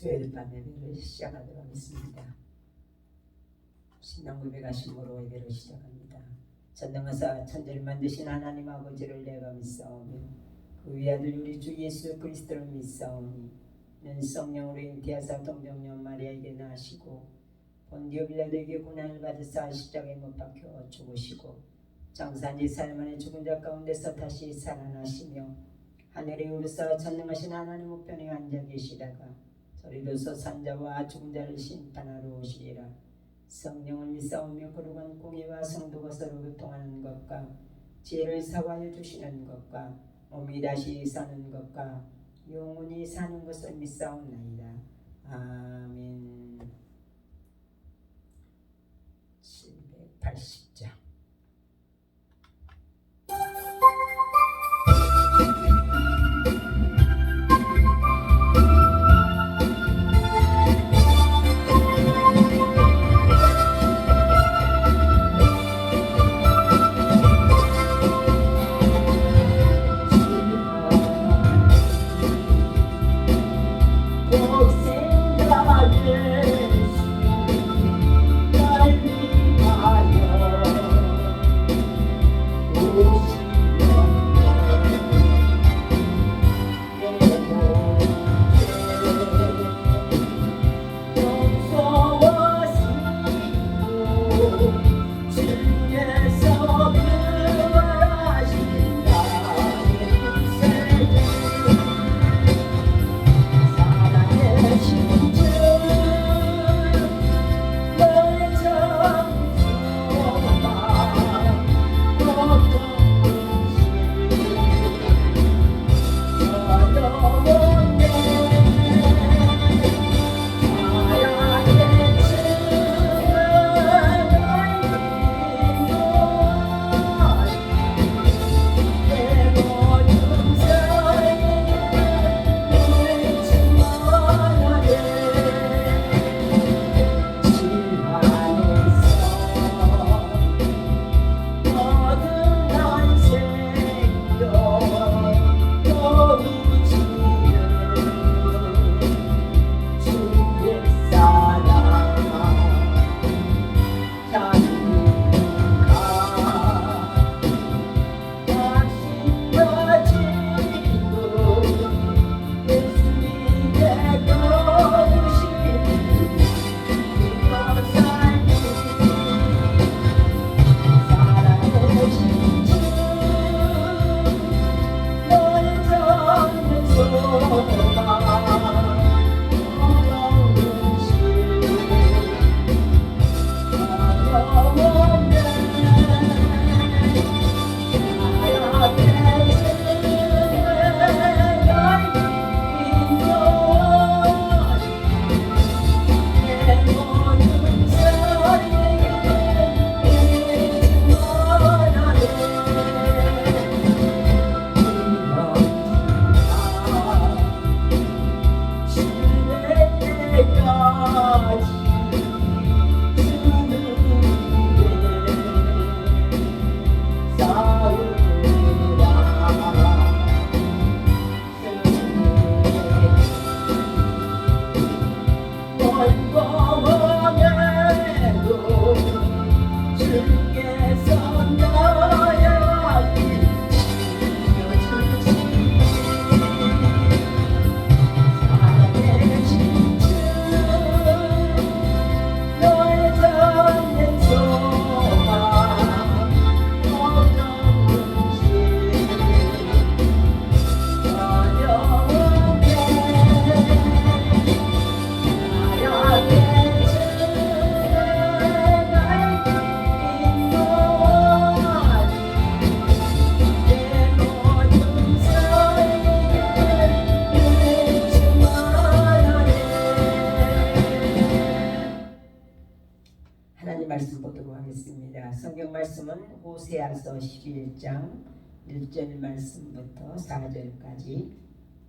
수요일 밤 예배를 시작하도록 하겠습니다. 신앙 고백하심으로 예배를 시작합니다. 전능하사 천지를 만드신 하나님 아버지를 내가 믿사오며 그 위아들 우리 주 예수 그리스도를 믿사오니 이는 성령으로 잉태하사 동정녀 마리아에게 나시고 본디오 빌라도에게 고난을 받으사 십자가에 못 박혀 죽으시고 장사한 지 4일 만에 죽은 자 가운데서 다시 살아나시며 하늘에 오르사 전능하신 하나님 우편에 앉아 계시다가 저리로서 산자와 죽은 자를 심판하러 오시리라. 성령을 믿사오며 거룩한 공의와 성도가 서로 교통하는 것과 지혜를 사과하여 주시는 것과 몸이 다시 사는 것과 영원히 사는 것을 믿사옵나이다. 아멘. 780장. 성경 말씀은 호세아서 11장 1절 말씀부터 4절까지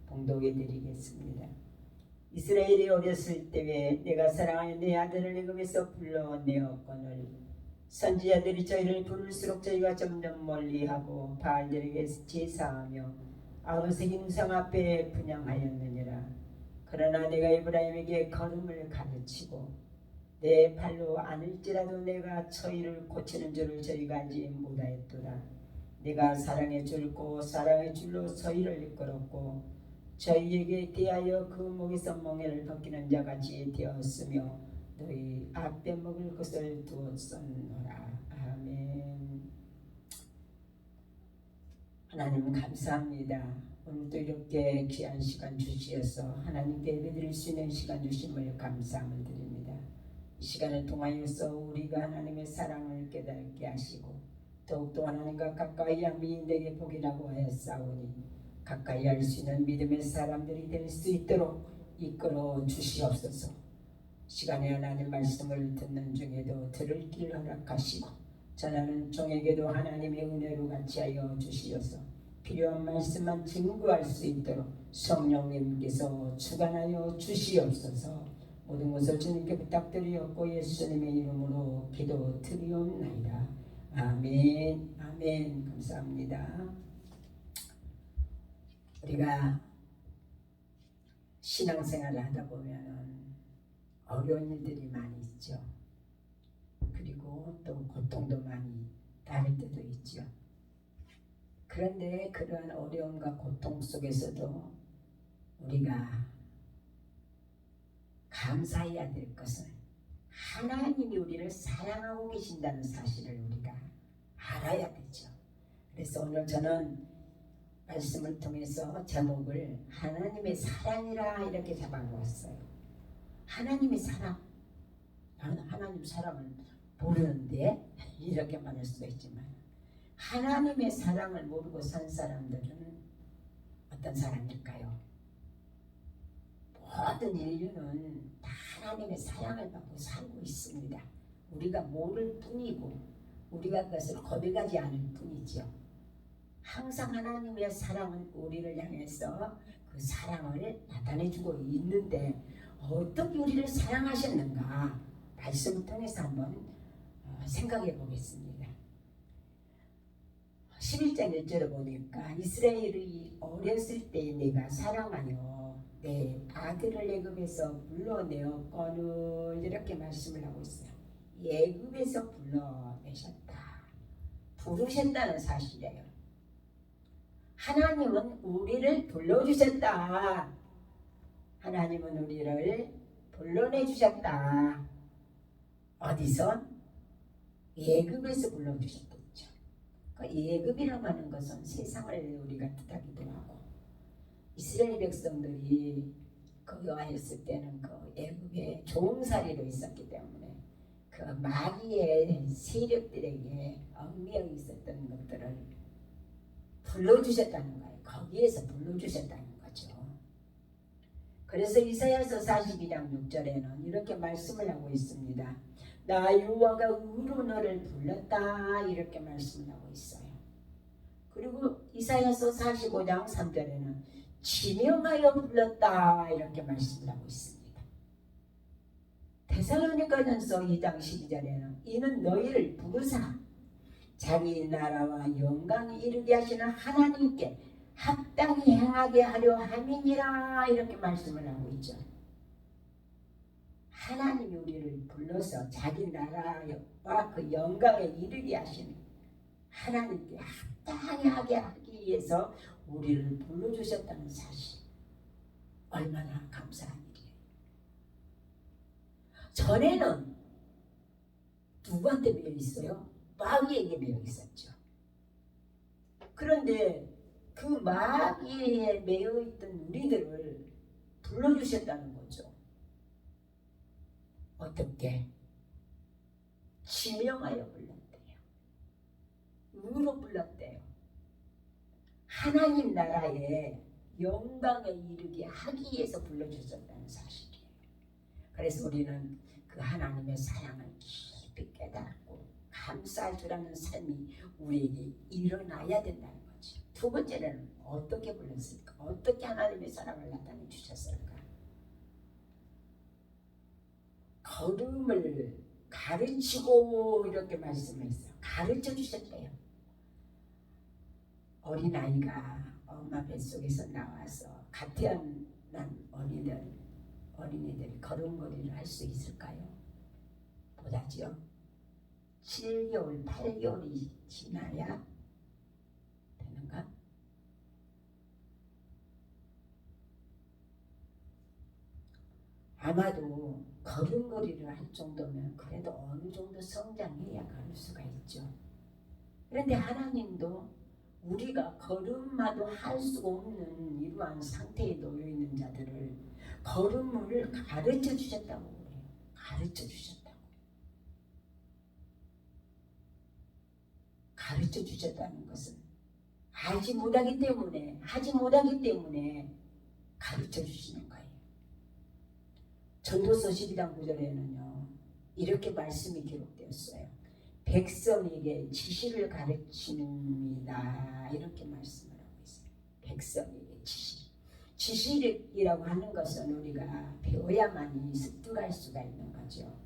봉독해 드리겠습니다. 이스라엘이 어렸을 때에 내가 사랑하는 내 아들을 애굽에서 불러내었거늘 선지자들이 저희를 부를수록 저희가 점점 멀리하고 바알들에게 제사하며 아우색인 우상 앞에 분향하였느니라. 그러나 내가 에브라임에게 걸음을 가르치고 내 발로 안을지라도 내가 저희를 고치는 줄을 저희가 알지 못하였도다. 내가 사랑의 줄고 사랑의 줄로 저희를 이끌었고 저희에게 대하여 그 목에서 멍에를 벗기는 자같이 되었으며 너희 앞에 먹을 것을 두었었노라. 아멘. 하나님 감사합니다. 오늘도 이렇게 귀한 시간 주시어서 하나님께 예배드릴 수 있는 시간 주심을 감사함을 드립니다. 이 시간을 통하여서 우리가 하나님의 사랑을 깨닫게 하시고 더욱더 하나님과 가까이 한 미인에게 복이라고 하였사오니 가까이 할 수 있는 믿음의 사람들이 될 수 있도록 이끌어 주시옵소서. 시간에 하나님 말씀을 듣는 중에도 들을 길 허락하시고 전하는 종에게도 하나님의 은혜로 같이 하여 주시어서 필요한 말씀만 증거할 수 있도록 성령님께서 주관하여 주시옵소서. 모든 것을 주님께 부탁드리었고 예수님의 이름으로 기도드리옵나이다. 아멘. 아멘. 감사합니다. 우리가 신앙생활을 하다 보면 어려운 일들이 많이 있죠. 그리고 또 고통도 많이 따를 때도 있죠. 그런데 그러한 어려움과 고통 속에서도 우리가 감사해야 될 것은 하나님이 우리를 사랑하고 계신다는 사실을 우리가 알아야 되죠. 그래서 오늘 저는 말씀을 통해서 제목을 하나님의 사랑이라 이렇게 잡아놓았어요. 하나님의 사랑. 나는 하나님 사랑을 모르는데 이렇게 말할 수도 있지만 하나님의 사랑을 모르고 산 사람들은 어떤 사람일까요? 모든 인류는 다 하나님의 사랑을 받고 살고 있습니다. 우리가 모를 뿐이고 우리가 그것을 고백하지 않을 뿐이죠. 항상 하나님의 사랑은 우리를 향해서 그 사랑을 나타내주고 있는데 어떻게 우리를 사랑하셨는가 말씀을 통해서 한번 생각해 보겠습니다. 11장 1절에 보니까 이스라엘이 어렸을 때 내가 사랑하여 내 아들을 애굽에서 불러내었거늘 이렇게 말씀을 하고 있어요. 애굽에서 불러내셨다. 부르셨다는 사실이에요. 하나님은 우리를 불러주셨다. 하나님은 우리를 불러내주셨다. 어디서? 애굽에서 불러주셨다. 그 애굽이라고 하는 것은 세상을 우리가 뜻하기도 하고 이스라엘 백성들이 거기 와 있을 때는 그 애굽에 종살이로 있었기 때문에 그 마귀의 세력들에게 얽매여 있었던 것들을 불러주셨다는 거예요. 거기에서 불러주셨다는 거죠. 그래서 이사야서 42장 6절에는 이렇게 말씀을 하고 있습니다. 나 여호와가 의로 너를 불렀다 이렇게 말씀을 하고 있어요. 그리고 이사야서 45장 3절에는 지명하여 불렀다 이렇게 말씀을 하고 있습니다. 데살로니가전서 2장 12절에는 이는 너희를 부르사 자기 나라와 영광이 이르게 하시는 하나님께 합당히 행하게 하려 함이니라 이렇게 말씀을 하고 있죠. 하나님이 우리를 불러서 자기 나라와 그 영광에 이르게 하시는 하나님께 합당히 하기 위해서 우리를 불러주셨다는 사실 얼마나 감사한 일이에요. 전에는 누구한테 매여 있어요? 마귀에게 매여 있었죠. 그런데 그 마귀에 매여 있던 우리들을 불러주셨다는 거죠. 어떻게? 지명하여 불렀대요. 의로 불렀대요. 하나님 나라의 영광에 이르게 하기 위해서 불러주셨다는 사실이에요. 그래서 우리는 그 하나님의 사랑을 깊이 깨닫고 감사할 줄 아는 삶이 우리에게 일어나야 된다는 거죠. 두 번째는 어떻게 불렀을까? 어떻게 하나님의 사랑을 나타내 주셨을까? 걸음을 가르치고 이렇게 말씀했어요. 가르쳐 주셨대요. 어린아이가 엄마 뱃속에서 나와서 갓 태어난 난 어린이들이 걸음걸이를 할 수 있을까요? 못하지요. 7개월, 8개월이 지나야 되는가? 아마도 걸음걸이를 할 정도면 그래도 어느 정도 성장해야 걸을 수가 있죠. 그런데 하나님도 우리가 걸음마도 할 수가 없는 이러한 상태에 놓여 있는 자들을 걸음을 가르쳐 주셨다고 그래요. 가르쳐 주셨다고. 가르쳐 주셨다는 것은 하지 못하기 때문에 가르쳐 주시는 거예요. 전도서 12장 9절에는요 이렇게 말씀이 기록되었어요. 백성에게 지식을 가르칩니다. 이렇게 말씀을 하고 있어요. 백성에게 지식. 지식이라고 하는 것은 우리가 배워야만이 습득할 수가 있는 거죠.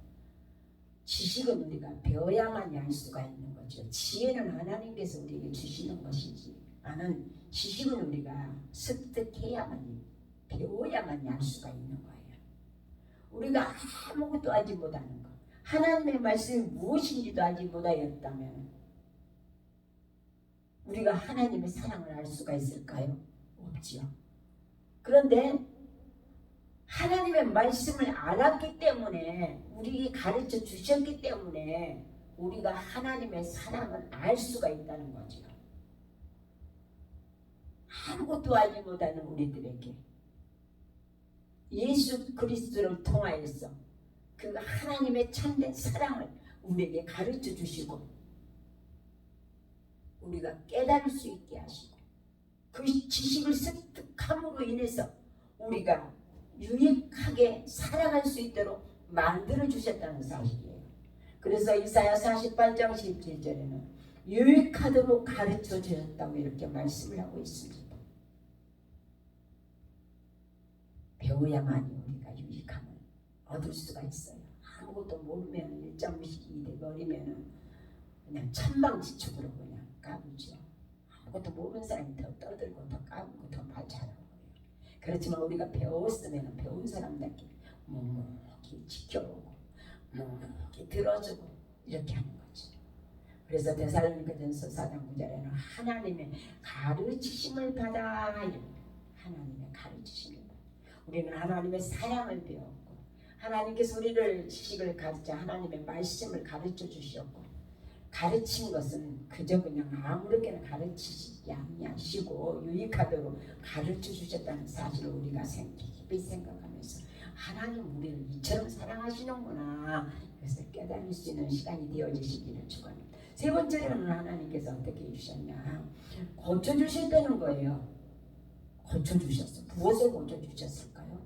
지식은 우리가 배워야만이 할 수가 있는 거죠. 지혜는 하나님께서 우리에게 주시는 것이지, 나는 지식은 우리가 습득해야만이, 배워야만이 할 수가 있는 거예요. 우리가 아무것도 알지 못하는 것, 하나님의 말씀이 무엇인지도 알지 못하였다면 우리가 하나님의 사랑을 알 수가 있을까요? 없지요. 그런데 하나님의 말씀을 알았기 때문에, 우리에게 가르쳐 주셨기 때문에 우리가 하나님의 사랑을 알 수가 있다는 거죠. 아무것도 알지 못하는 우리들에게 예수 그리스도를 통하여서 그 하나님의 참된 사랑을 우리에게 가르쳐 주시고 우리가 깨달을 수 있게 하시고 그 지식을 습득함으로 인해서 우리가 유익하게 살아갈 수 있도록 만들어 주셨다는 사실이에요. 그래서 이사야 48장 17절에는 유익하도록 가르쳐 주셨다고 이렇게 말씀을 하고 있습니다. 배워야만이 우리가 유익함을 얻을 수가 있어요. 아무것도 모르면 1.2 돼버리면 그냥 천방지축으로 그냥 까불죠. 아무것도 모르는 사람이 더 떠들고 더 까불고 더 말 잘하고 그래요. 그렇지만 우리가 배웠으면 배운 사람답게 묵묵히 지켜보고 묵묵히 들어주고 이렇게 하는 거죠. 그래서 데살로니가전서 4장 9절에는 하나님의 가르치심을 받아, 하나님의 가르치심을 받아. 우리는 하나님의 사랑을 배웠고 하나님께서 우리를 지식을 가르쳐 하나님의 말씀을 가르쳐 주셨고, 가르친 것은 그저 그냥 아무렇게나 가르치지 아니하시고 유익하도록 가르쳐 주셨다는 사실을 우리가 깊이 생각하면서 하나님 우리를 이처럼 사랑하시는구나, 그래서 깨달을 수 있는 시간이 되어지시기를 축원합니다. 세 번째로는 하나님께서 어떻게 해주셨냐, 고쳐주셨다는 거예요. 고쳐주셨어. 무엇을 고쳐주셨을까요?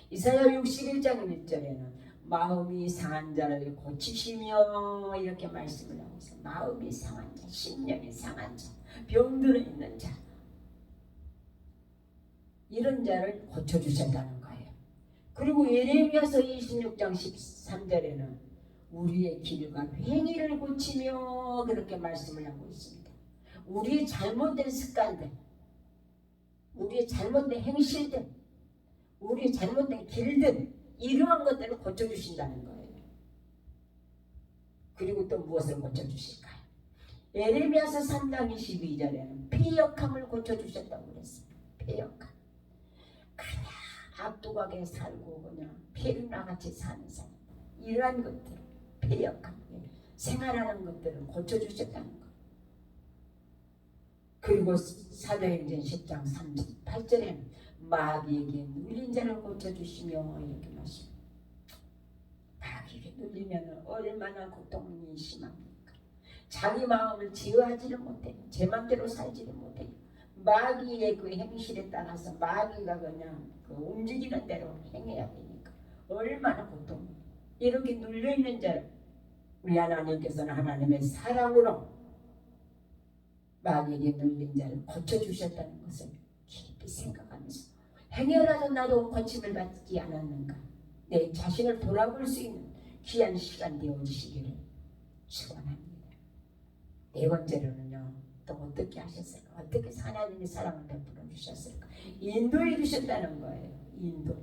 이사야 61장 1절에는 마음이 상한 자를 고치시며 이렇게 말씀을 하고 있어요. 마음이 상한 자, 심령이 상한 자, 병들어 있는 자, 이런 자를 고쳐주셨다는 거예요. 그리고 예레미야서 26장 13절에는 우리의 길과 행위를 고치며 그렇게 말씀을 하고 있습니다. 우리의 잘못된 습관들, 우리의 잘못된 행실들, 우리의 잘못된 길들, 이러한 것들을 고쳐주신다는 거예요. 그리고 또 무엇을 고쳐주실까요? 예레미야서 3장 22절에는 패역함을 고쳐주셨다고 그랬어요. 패역함. 그냥 악독하게 살고 그냥 페루나같이 사는 사람, 이러한 것들, 패역함, 생활하는 것들을 고쳐주셨다는 거. 그리고 사도행전 10장 38절에는 마귀에게 눌린 자를 고쳐주시며 이렇게 말씀. 마귀에게 눌리면 얼마나 고통이 심합니까? 자기 마음을 지어하지를 못해요. 제 마음대로 살지를 못해요. 마귀의 그 행실에 따라서 마귀가 그냥 그 움직이는 대로 행해야 되니까 얼마나 고통. 이렇게 눌려있는 자를 우리 하나님께서는 하나님의 사랑으로 마귀에게 눌린 자를 고쳐주셨다는 것을 깊이 생각하면서, 행여라도 나도 고침을 받지 않았는가, 내 자신을 돌아볼 수 있는 귀한 시간 되어주시기를 축원합니다. 네 번째로는요, 또 어떻게 하셨을까? 어떻게 하나님의 사랑을 베풀어 주셨을까? 인도해 주셨다는 거예요. 인도.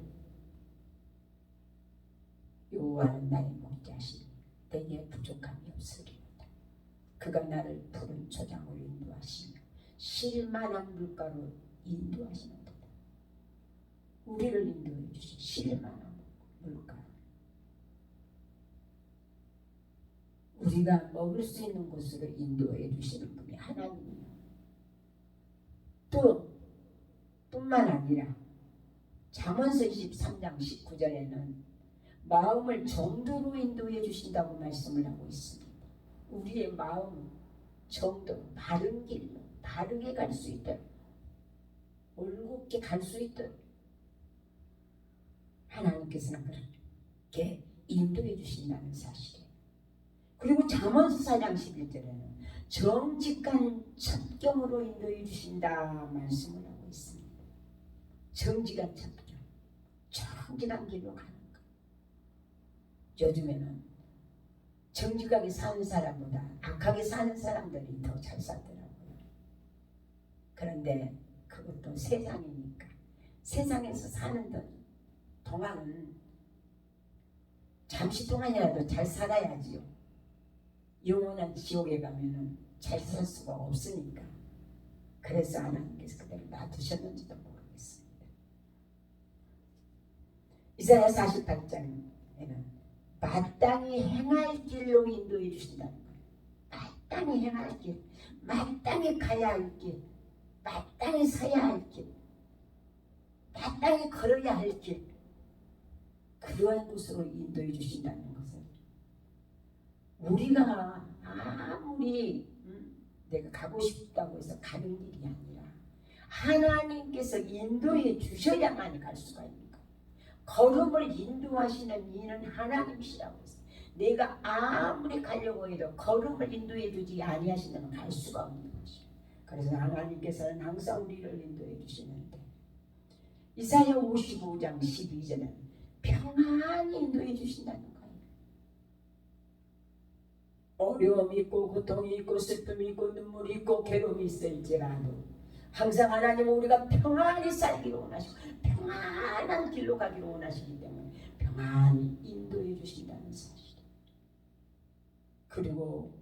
여호와는 나의 목자시니 내게 부족함이 없으리로다. 그가 나를 푸른 초장으로 인도하시며 쉴만한 물가로 인도하시는도다. 우리를 인도해 주신 쉴만한 물가. 우리가 먹을 수 있는 곳으로 인도해 주시는 분이 하나님이에요. 또 뿐만 아니라 잠언서 23장 19절에는 마음을 정도로 인도해 주신다고 말씀을 하고 있습니다. 우리의 마음 정도, 바른 길로 바르게 갈 수 있도록, 올곧게 갈 수 있도록 하나님께서는 그렇게 인도해 주신다는 사실이에요. 그리고 잠언서 4장 11절에는 정직한 첩경으로 인도해 주신다 말씀을 하고 있습니다. 정직한 첩경, 정직한 길로 가는 것. 요즘에는 정직하게 사는 사람보다 악하게 사는 사람들이 더 잘 살더라고요. 그런데 그것도 세상이니까 세상에서 사는 동안은 잠시 동안이라도 잘 살아야지요. 영원한 지옥에 가면은 잘 살 수가 없으니까. 그래서 하나님께서 그대로 놔두셨는지도 모르겠습니다. 이사야 48장에는 마땅히 행할 길로 인도해 주신다는 거예요. 마땅히 행할 길, 마땅히 가야 할 길, 마땅히 서야 할 길, 마땅히 걸어야 할 길, 그러한 곳으로 인도해 주신다는 것을 우리가 아무리 내가 가고 싶다고 해서 가는 길이 아니라 하나님께서 인도해 주셔야만 갈 수가 있는 거예요. 걸음을 인도하시는 이는 하나님이시라고 했어요. 내가 아무리 가려고 해도 걸음을 인도해 주지 아니하시면 갈 수가 없는 것이에요. 그래서 하나님께서는 항상 우리를 인도해 주시는데 이사야 55장 12절은 평안히 인도해 주신다는 거예요. 어려움이 있고 고통이 있고 슬픔이 있고 눈물이 있고 괴로움이 있을지라도 항상 하나님은 우리가 평안히 살기를 원하시고 평안한 길로 가기를 원하시기 때문에 평안히 인도해 주신다는 사실. 그리고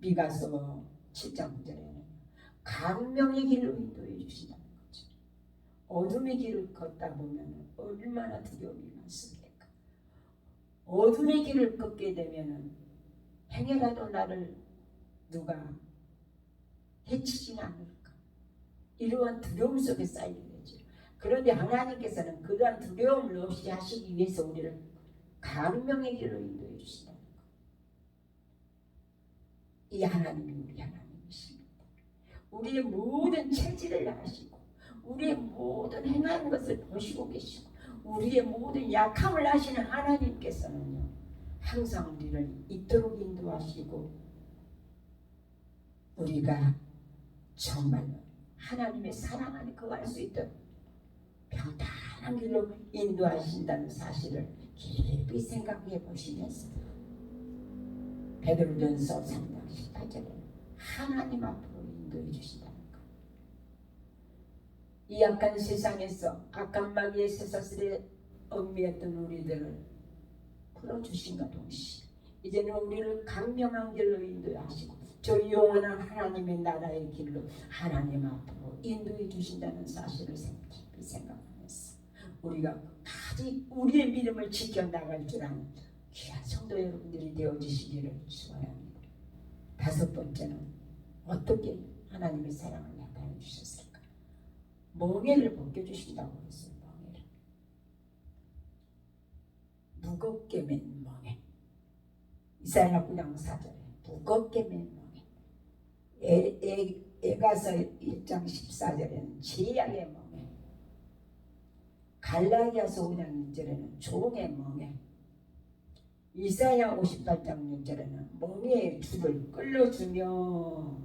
미가서 7장 9절에는 광명의 길로 인도해 주신다는 거죠. 어둠의 길을 걷다 보면 얼마나 두려움이 많습니까? 어둠의 길을 걷게 되면 행여라도 나를 누가 해치지는 않을까, 이러한 두려움 속에 쌓이게 되죠. 그런데 하나님께서는 그러한 두려움을 없이 하시기 위해서 우리를 광명의 길로 인도해 주신다는 것. 이 하나님이 우리 하나님이십니다. 우리의 모든 체질을 아시고 우리의 모든 행하는 것을 보시고 계시고 우리의 모든 약함을 아시는 하나님께서는요 항상 우리를 이토록 인도하시고 우리가 정말로 하나님의 사랑 안에 거할 수 있도록 평탄한 길로 인도하신다는 사실을 깊이 생각해 보시면서 베드로전서 3장 18절에 하나님 앞으로 인도해 주신다는 것. 이 악한 세상에서 악한 마귀의 쇠사슬에 얽매였던 우리들을 풀어주신과 동시에 이제는 우리를 강명한 길로 인도하시고 저 영원한 하나님의 나라의 길로 하나님 앞으로 인도해 주신다는 사실을 깊이 생각하면서 우리가 아직 우리의 믿음을 지켜나갈 줄 아는 귀한 성도 여러분들이 되어주시기를 축원합니다. 다섯 번째는 어떻게 하나님의 사랑을 나타내 주셨을까? 멍에를 벗겨주신다고 했어요. 멍에를 무겁게 맨 멍에. 이사야 9장 4절에 무겁게 맨 멍에. 에가서 1장 14절에는 제약의 멍에. 갈라디아서 5장 1절에는 종의 멍에. 이사야 58장 6절에는 멍에의 줄을 끌어주며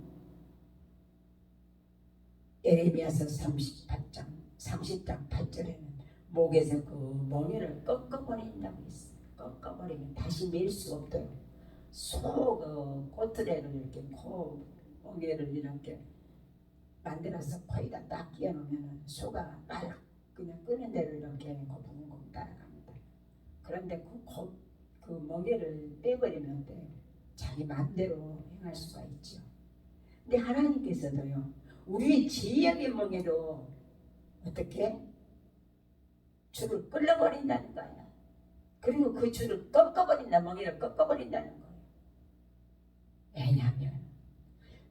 에레미야서 30장 8절에는 목에서 그 멍에를 꺾어버린다고 했어요. 꺾어버리면 다시 밀 수 없도록 소 꼬투리를 이렇게 멍에를 이렇게 만들어서 코에다 딱 끼워놓으면 소가 빨라 그냥 끄는 대로 이렇게 고풍고풍 따라갑니다. 그런데 그 멍에를 빼버리면 어때요? 자기 마음대로 행할 수가 있죠. 근데 하나님께서도요, 우리 지역의 멍에도 어떻게 줄을 끌어버린다는 거예요. 그리고 그 줄을 꺾어버린다, 멍에를 꺾어버린다는 거예요. 왜냐하면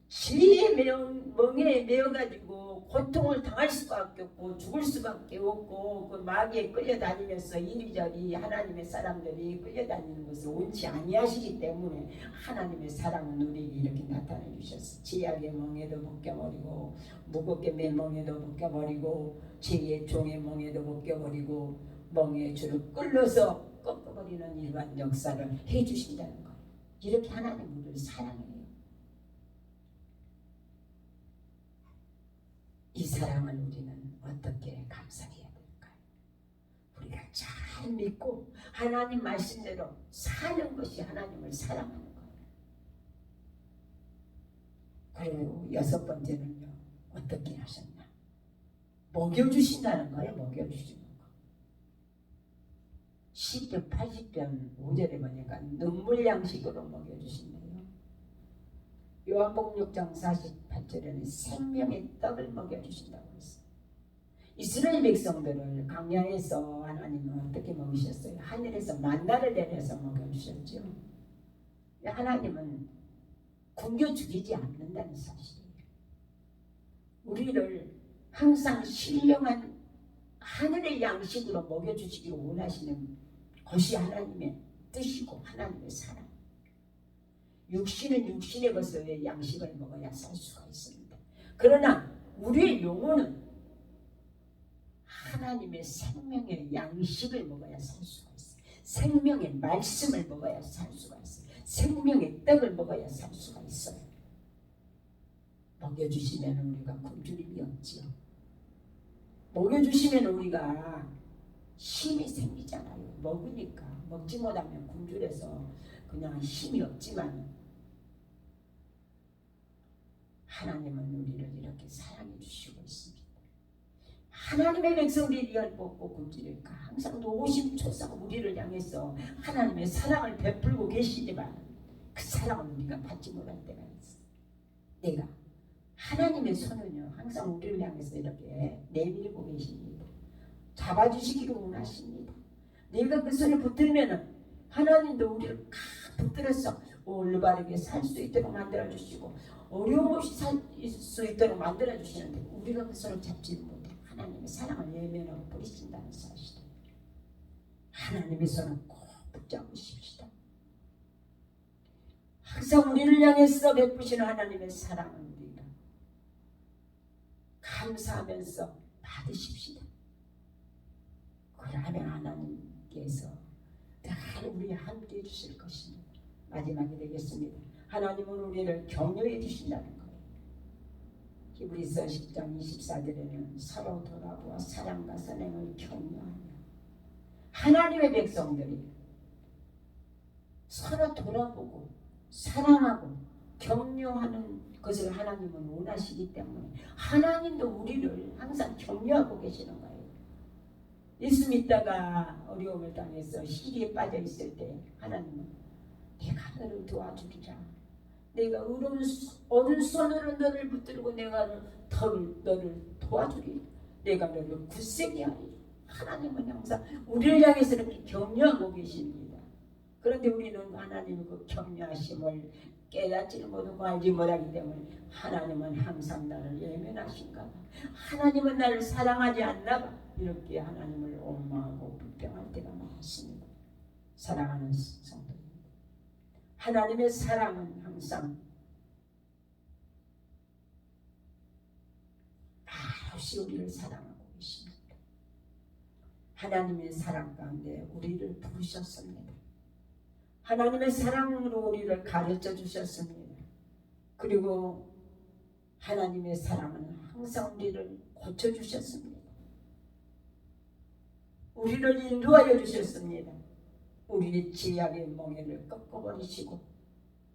지의 멍에에 매어가지고 고통을 당할 수밖에 없고 죽을 수밖에 없고 그 마귀에 끌려다니면서 이리저리 하나님의 사람들이 끌려다니는 것을 원치 아니하시기 때문에 하나님의 사랑은 우리에게 이렇게 나타내 주셨어. 지약의 멍에도 벗겨버리고 무겁게 맨 멍에도 벗겨버리고 지의 종의 멍에도 벗겨버리고 멍에의 줄을 끌려서 꺾어버리는 이러한 역사를 해주신다는 거예요. 이렇게 하나님 우리를 사랑해요. 이 사랑을 우리는 어떻게 감사해야 될까요? 우리가 잘 믿고 하나님 말씀대로 사는 것이 하나님을 사랑하는 거예요. 그리고 6번째는요. 어떻게 하셨나? 먹여주신다는 거예요. 먹여주시는 거. 10편 80편 5절에 보니까 눈물 양식으로 먹여주신대요. 요한복음 6장 48절에는 생명의 떡을 먹여주신다고 했어요. 이스라엘 백성들을 광야에서 하나님은 어떻게 먹이셨어요? 하늘에서 만나를 내려서 먹여주셨죠. 하나님은 굶겨 죽이지 않는다는 사실이에요. 우리를 항상 신령한 하늘의 양식으로 먹여주시기를 원하시는 것이 하나님의 뜻이고 하나님의 사랑. 육신은 육신의 것을 양식을 먹어야 살 수가 있습니다. 그러나 우리의 영혼은 하나님의 생명의 양식을 먹어야 살 수가 있어요. 생명의 말씀을 먹어야 살 수가 있어요. 생명의 떡을 먹어야 살 수가 있어요. 먹여주시면 우리가 굶주림이 없지요. 먹여주시면 우리가 힘이 생기잖아요. 먹으니까. 먹지 못하면 굶주려서 그냥 힘이 없지만 하나님은 우리를 이렇게 사랑해 주시고 있습니다. 하나님의 백성들이 이할 뽑고 굶주릴까 항상 노심초사가 우리를 향해서 하나님의 사랑을 베풀고 계시지만 그 사랑을 우리가 받지 못할 때가 있어요. 내가 하나님의 손은요 항상 우리를 향해서 이렇게 내밀고 계십니다. 잡아주시기를 원하십니다. 내가 그 손을 붙들면은 하나님도 우리를 붙들어서 올바르게 살 수 있도록 만들어주시고 어려움 없이 살 수 있도록 만들어주시는데 우리가 그 손을 잡지 못해 하나님의 사랑을 내면하고 버리신다는 사실. 하나님의 손을 꼭 붙잡으십시다. 항상 우리를 향해서 베푸시는 하나님의 사랑을 우리가 감사하면서 받으십시다. 그러면 하나님께서 늘 우리와 함께 해주실 것입니다. 마지막이 되겠습니다. 하나님은 우리를 격려해 주신다는 거예요. 히브리서 10장 24절에는 서로 돌아보아 사랑과 선행을 격려하며 하나님의 백성들이 서로 돌아보고 사랑하고 격려하는 것을 하나님은 원하시기 때문에 하나님도 우리를 항상 격려하고 계시는 거예요. 예수 믿다가 어려움을 당해서 시기에 빠져 있을 때 하나님은 내가 너를 도와주리라. 내가 오른손으로 너를 붙들고 내가 너를 도와주리라. 내가 너를 굳세게 하리라. 하나님은 항상 우리를 향해서 이렇게 격려하고 계십니다. 그런데 우리는 하나님의 그 격려하심을 깨닫지를 못하고 알지 못하기 때문에 하나님은 항상 나를 예면하신가 봐. 하나님은 나를 사랑하지 않나 봐. 이렇게 하나님을 원망하고 불평할 때가 많습니다. 사랑하는 성도입니다. 하나님의 사랑은 항상 말없이 우리를 사랑하고 계십니다. 하나님의 사랑 가운데 우리를 부르셨습니다. 하나님의 사랑으로 우리를 가르쳐 주셨습니다. 그리고 하나님의 사랑은 항상 우리를 고쳐주셨습니다. 우리를 인도하여 주셨습니다. 우리의 죄악의 멍에를 꺾어버리시고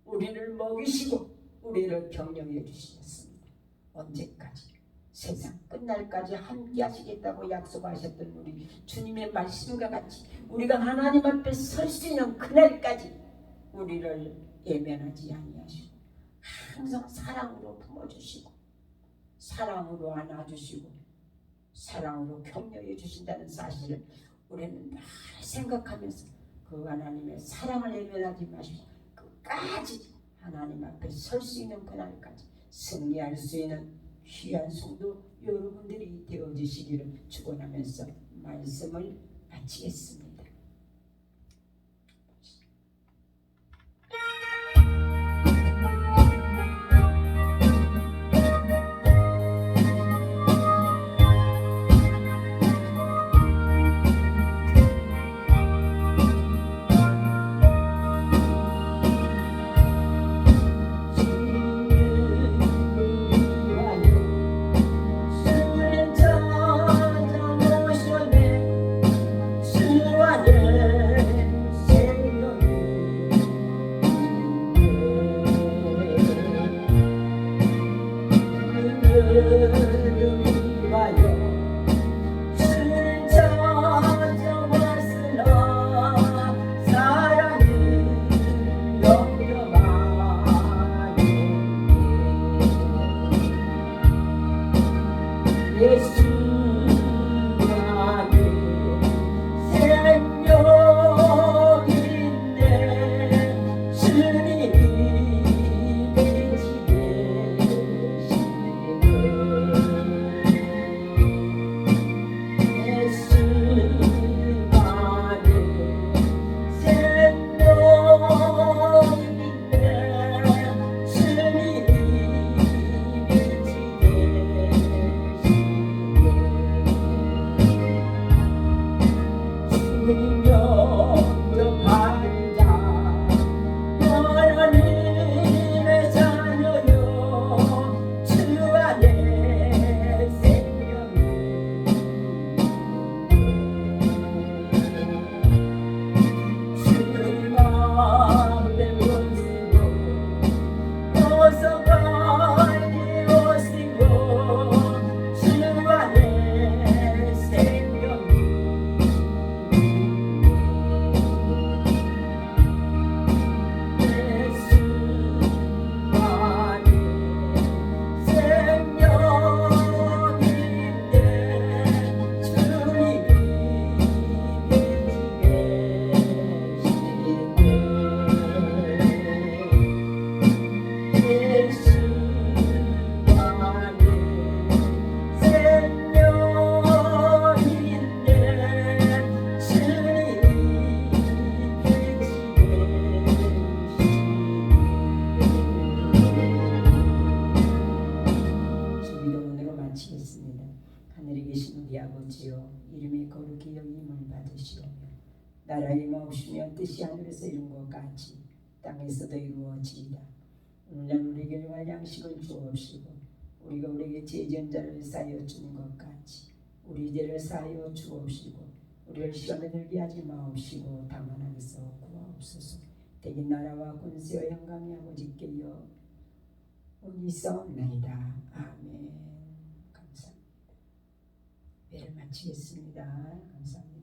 우리를 먹이시고 우리를 격려해 주셨습니다. 언제까지? 세상 끝날까지 함께 하시겠다고 약속하셨던 우리 주님의 말씀과 같이 우리가 하나님 앞에 설 수 있는 그날까지 우리를 예면하지 아니하시고 항상 사랑으로 품어주시고 사랑으로 안아주시고 사랑으로 격려해 주신다는 사실을 우리는 늘 생각하면서 그 하나님의 사랑을 예면하지 마시고 끝까지 하나님 앞에 설 수 있는 그날까지 승리할 수 있는 귀한 성도 여러분들이 되어주시기를 축원하면서 말씀을 마치겠습니다. 나라의 마옵시며 뜻이 하늘에서 이룬 것 같이 땅에서도 이루어지이다. 오늘날 우리에게 용할 양식을 주옵시고 우리가 우리에게 죄지은자를 사하여 주는 것 같이 우리 죄를 사하여 주옵시고 우리를 시험에 들게 하지 마옵시고 다만 하게서 구하옵소서. 대긴 나라와 권세와 영광이 아버지께여 있사옵나이다. 아멘. 감사합니다. 예를 마치겠습니다. 감사합니다.